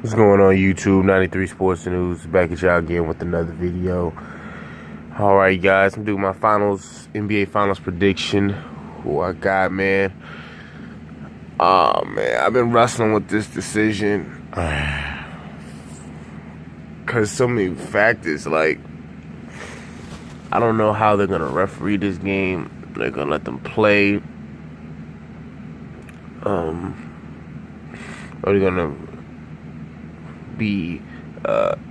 What's going on YouTube? 93 Sports News back at y'all again with another video. Alright guys, I'm doing my NBA finals prediction. Who I got, man. Oh man, I've been wrestling with this decision. Cause so many factors, like I don't know how they're gonna referee this game. They're gonna let them play. Are they gonna be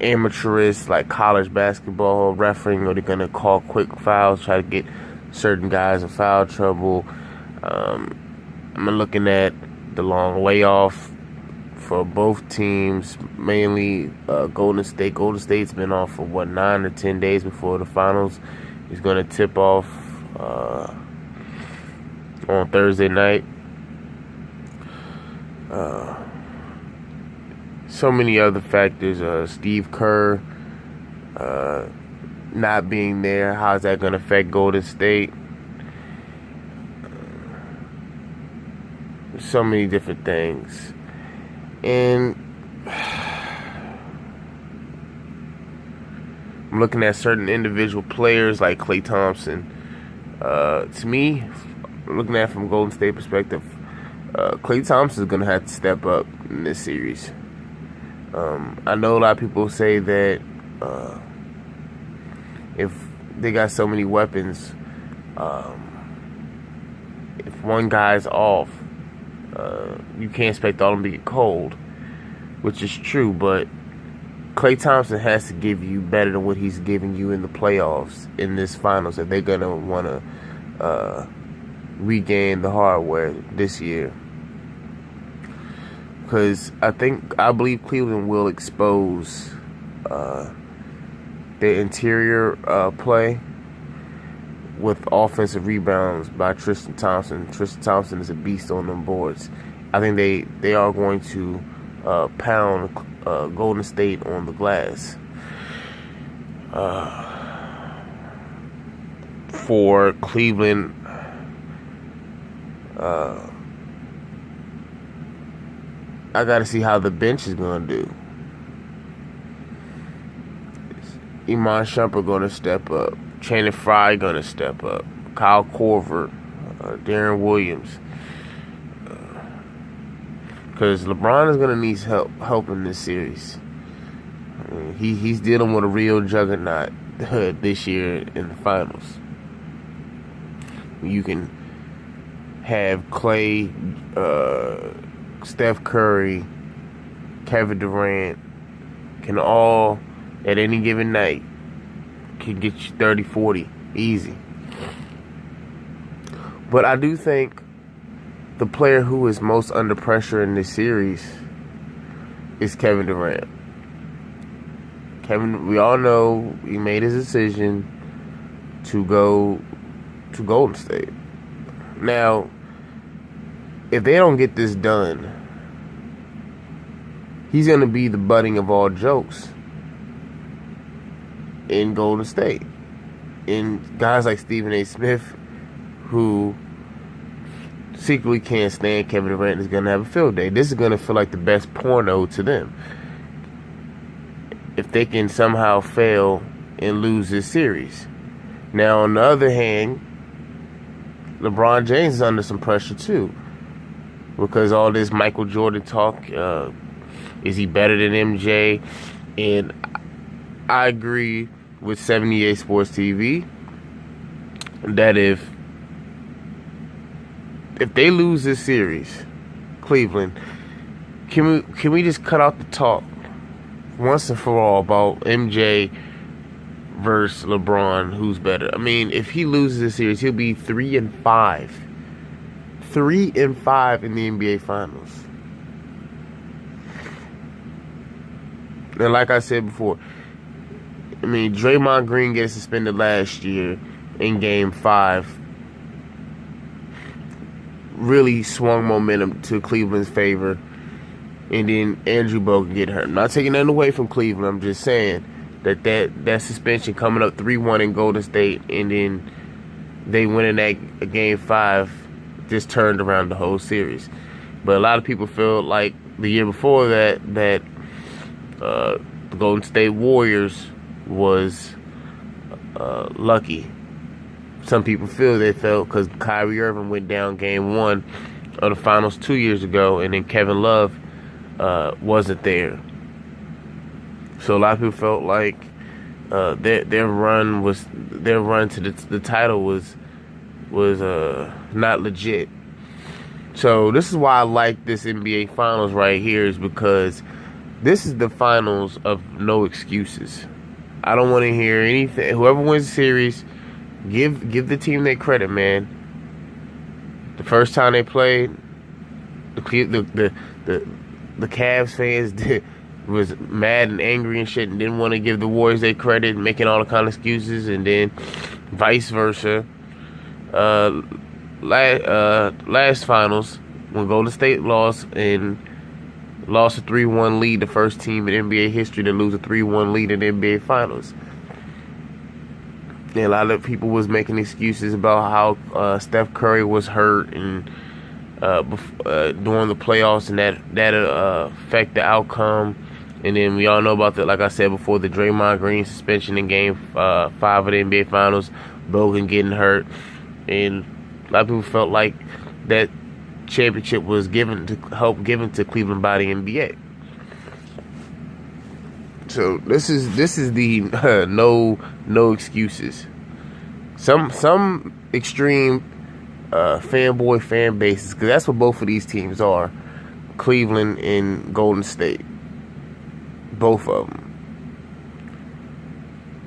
amateurish like college basketball refereeing, or they're gonna call quick fouls, try to get certain guys in foul trouble? I'm looking at the long layoff for both teams, mainly Golden State. Golden State's been off for 9 or 10 days before the finals is going to tip off on Thursday night. So many other factors. Steve Kerr not being there, how's that going to affect Golden State? So many different things. And I'm looking at certain individual players like Klay Thompson. To me, looking at it from Golden State perspective, Klay Thompson is going to have to step up in this series. I know a lot of people say that if they got so many weapons, if one guy's off, you can't expect all of them to get cold, which is true, but Klay Thompson has to give you better than what he's giving you in the playoffs in this finals if they're going to want to regain the hardware this year. Because I believe Cleveland will expose their interior play with offensive rebounds by Tristan Thompson. Tristan Thompson is a beast on them boards. I think they are going to pound Golden State on the glass. For Cleveland, I got to see how the bench is going to do. Iman Shumpert going to step up. Channing Frye going to step up. Kyle Korver, Darren Williams. Because LeBron is going to need help in this series. I mean, he's dealing with a real juggernaut this year in the finals. You can have Klay, Steph Curry, Kevin Durant, can all, at any given night, can get you 30, 40, easy. But I do think the player who is most under pressure in this series is Kevin Durant. We all know he made his decision to go to Golden State. Now, if they don't get this done, he's going to be the butting of all jokes in Golden State. And guys like Stephen A. Smith, who secretly can't stand Kevin Durant, is going to have a field day. This is going to feel like the best porno to them if they can somehow fail and lose this series. Now, on the other hand, LeBron James is under some pressure too, because all this Michael Jordan talk, is he better than MJ? And I agree with 78 Sports TV that if they lose this series, Cleveland, can we just cut out the talk once and for all about MJ versus LeBron, who's better? I mean, if he loses this series, he'll be 3-5. 3-5 in the NBA Finals. And like I said before, I mean, Draymond Green getting suspended last year in Game 5 really swung momentum to Cleveland's favor. And then Andrew Bogut get hurt. I'm not taking nothing away from Cleveland. I'm just saying that suspension coming up 3-1 in Golden State, and then they winning that Game 5 just turned around the whole series. But a lot of people feel like the year before that The Golden State Warriors was lucky. Some people feel they felt because Kyrie Irving went down game 1 of the finals 2 years ago, and then Kevin Love wasn't there. So a lot of people felt like their run to the title was not legit. So this is why I like this NBA Finals right here, is because this is the finals of no excuses. I don't want to hear anything. Whoever wins the series, give the team their credit, man. The first time they played, the Cavs fans was mad and angry and shit, and didn't want to give the Warriors their credit, making all the kind of excuses, and then vice versa. Last finals, when Golden State lost a 3-1 lead, the first team in NBA history to lose a 3-1 lead in the NBA Finals. And a lot of people was making excuses about how Steph Curry was hurt and during the playoffs, and that affect the outcome. And then we all know about like I said before, the Draymond Green suspension in Game 5 of the NBA Finals, Bogan getting hurt, and a lot of people felt like that championship was given to Cleveland by the NBA. So this is the no excuses. Some extreme fanboy fan bases, because that's what both of these teams are, Cleveland and Golden State, both of them.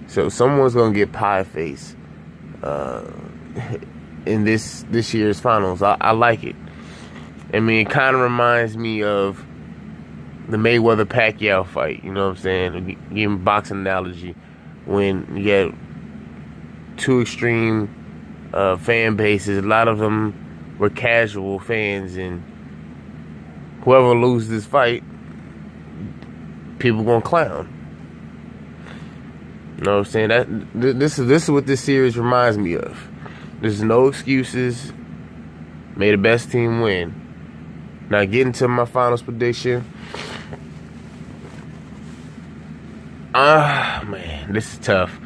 So someone's gonna get pie face in this year's finals. I like it. I mean, it kind of reminds me of the Mayweather-Pacquiao fight, you know what I'm saying? Giving boxing analogy, when you had two extreme fan bases. A lot of them were casual fans, and whoever loses this fight, people gonna clown. You know what I'm saying? This is what this series reminds me of. There's no excuses. May the best team win. Now, getting to my finals prediction. Man, this is tough.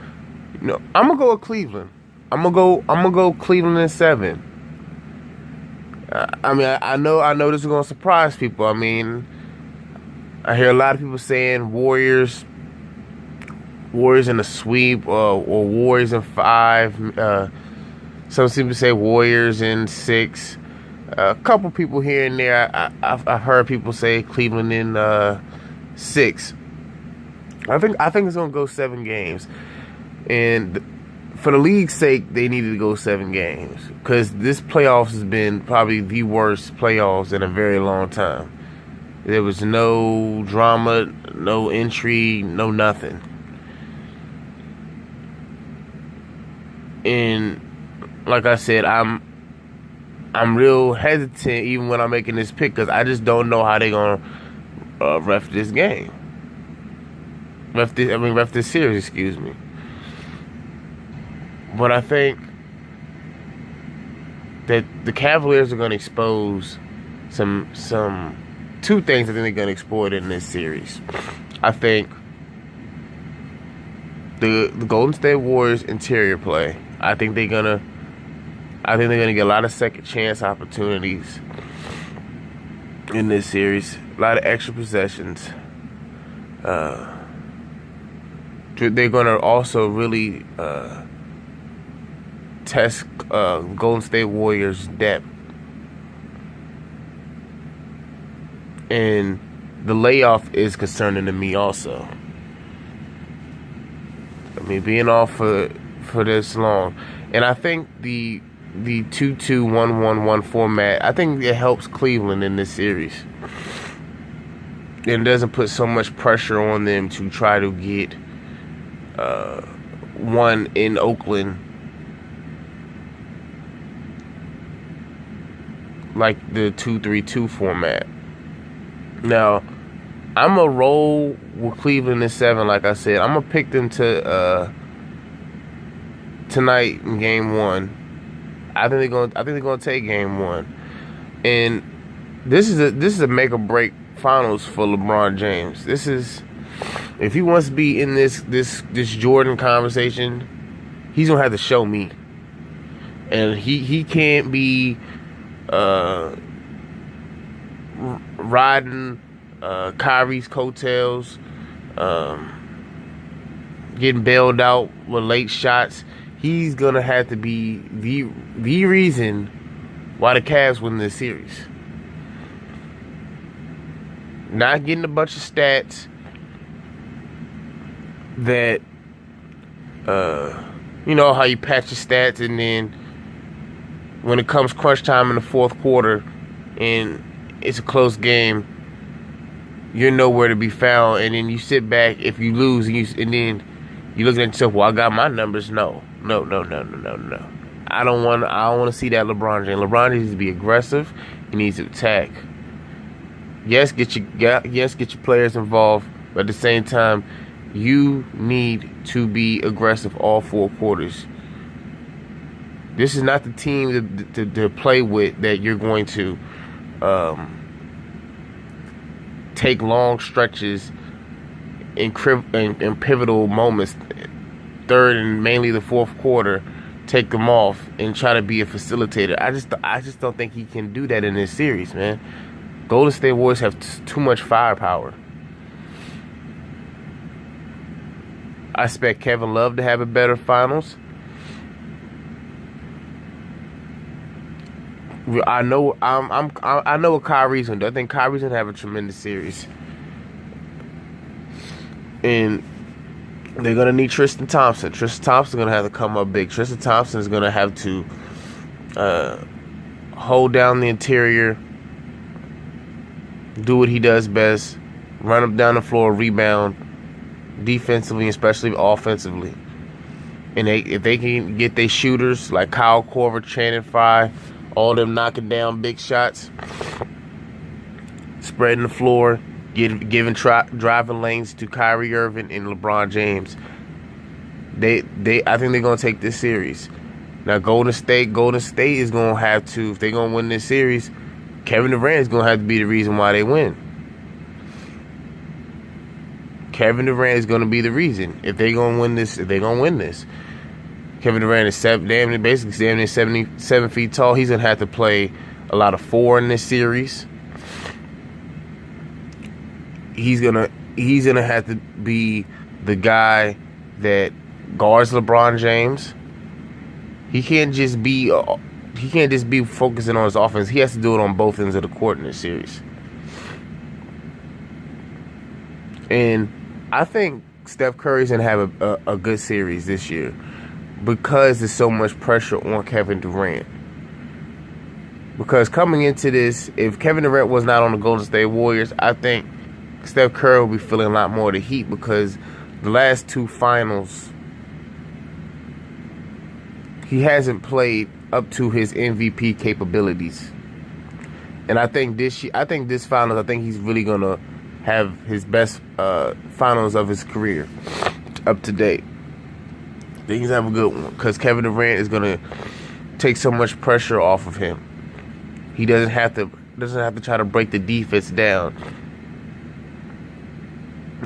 You know, I'm gonna go with Cleveland. I'm gonna go Cleveland in 7. I mean, I know this is gonna surprise people. I mean, I hear a lot of people saying Warriors in a sweep, or Warriors in 5. Some seem to say Warriors in 6. A couple people here and there, I've heard people say Cleveland in 6. I think it's gonna go 7 games, and for the league's sake, they needed to go 7 games, because this playoffs has been probably the worst playoffs in a very long time. There was no drama, no intrigue, no nothing. And like I said, I'm real hesitant even when I'm making this pick, because I just don't know how they're gonna ref this game. Ref this series, excuse me. But I think that the Cavaliers are gonna expose some 2 things I think they're gonna exploit in this series. I think the Golden State Warriors interior play. I think they're gonna get a lot of second chance opportunities in this series. A lot of extra possessions. They're gonna also really test Golden State Warriors' depth. And the layoff is concerning to me also. I mean, being off for this long. And I think the 2-2-1-1-1 format, I think it helps Cleveland in this series. And doesn't put so much pressure on them to try to get one in Oakland, like the 2-3-2 format. Now, I'm going to roll with Cleveland in 7, like I said. I'm going to pick them to tonight in Game 1. I think they're gonna take Game 1. And this is a make or break finals for LeBron James. This is If he wants to be in this Jordan conversation, he's gonna have to show me. And he can't be riding Kyrie's coattails, getting bailed out with late shots. He's gonna have to be the reason why the Cavs win this series. Not getting a bunch of stats that you know how you patch your stats, and then when it comes crunch time in the fourth quarter and it's a close game, you're nowhere to be found, and then you sit back if you lose, and then you looking at yourself, well, I got my numbers. No. I don't want to see that LeBron James. LeBron needs to be aggressive. He needs to attack. Yes, get your players involved, but at the same time, you need to be aggressive all four quarters. This is not the team to play with that you're going to take long stretches in pivotal moments, third and mainly the fourth quarter, take them off and try to be a facilitator. I just don't think he can do that in this series, man. Golden State Warriors have too much firepower. I expect Kevin Love to have a better finals. I know what Kyrie's gonna do. I think Kyrie's gonna have a tremendous series, and they're gonna need Tristan Thompson. Tristan Thompson's gonna have to come up big. Tristan Thompson is gonna have to hold down the interior, do what he does best, run up down the floor, rebound, defensively, especially offensively. And if they can get their shooters like Kyle Korver, Channing Frye, all them knocking down big shots, spreading the floor, giving driving lanes to Kyrie Irving and LeBron James, I think they're gonna take this series. Now Golden State is gonna have to, if they're gonna win this series, Kevin Durant is gonna have to be the reason why they win. Kevin Durant is gonna be the reason if they're gonna win this. Kevin Durant is basically 77 feet tall. He's gonna have to play a lot of four in this series. He's gonna have to be the guy that guards LeBron James. He can't just be focusing on his offense. He has to do it on both ends of the court in this series. And I think Steph Curry's gonna have a good series this year because there's so much pressure on Kevin Durant. Because coming into this, if Kevin Durant was not on the Golden State Warriors, I think Steph Curry will be feeling a lot more of the heat, because the last two finals, he hasn't played up to his MVP capabilities. And I think this finals, I think he's really gonna have his best finals of his career up to date. I think he's have a good one because Kevin Durant is gonna take so much pressure off of him. He doesn't have to try to break the defense down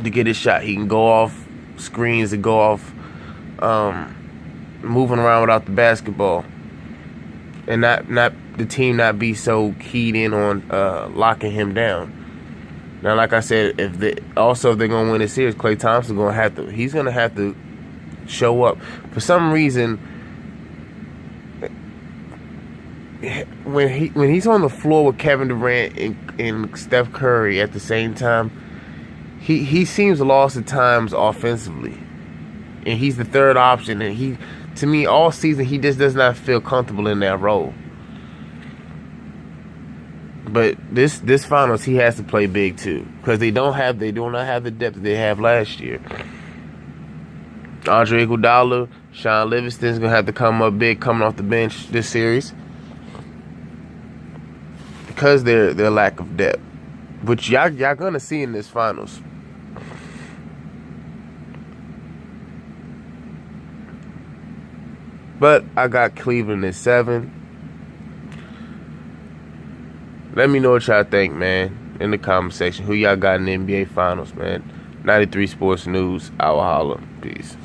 to get his shot. He can go off screens and go off moving around without the basketball, and not the team not be so keyed in on locking him down. Now, like I said, if they're gonna win the series, Klay Thompson's gonna have to show up. For some reason, when he's on the floor with Kevin Durant and Steph Curry at the same time, he seems lost at times offensively, and he's the third option. And to me, all season he just does not feel comfortable in that role. But this finals, he has to play big too, because they do not have the depth that they have last year. Andre Iguodala, Sean Livingston's gonna have to come up big, coming off the bench this series, because their lack of depth, which y'all gonna see in this finals. But I got Cleveland at 7. Let me know what y'all think, man, in the comment section. Who y'all got in the NBA Finals, man? 93 Sports News. Our holla. Peace.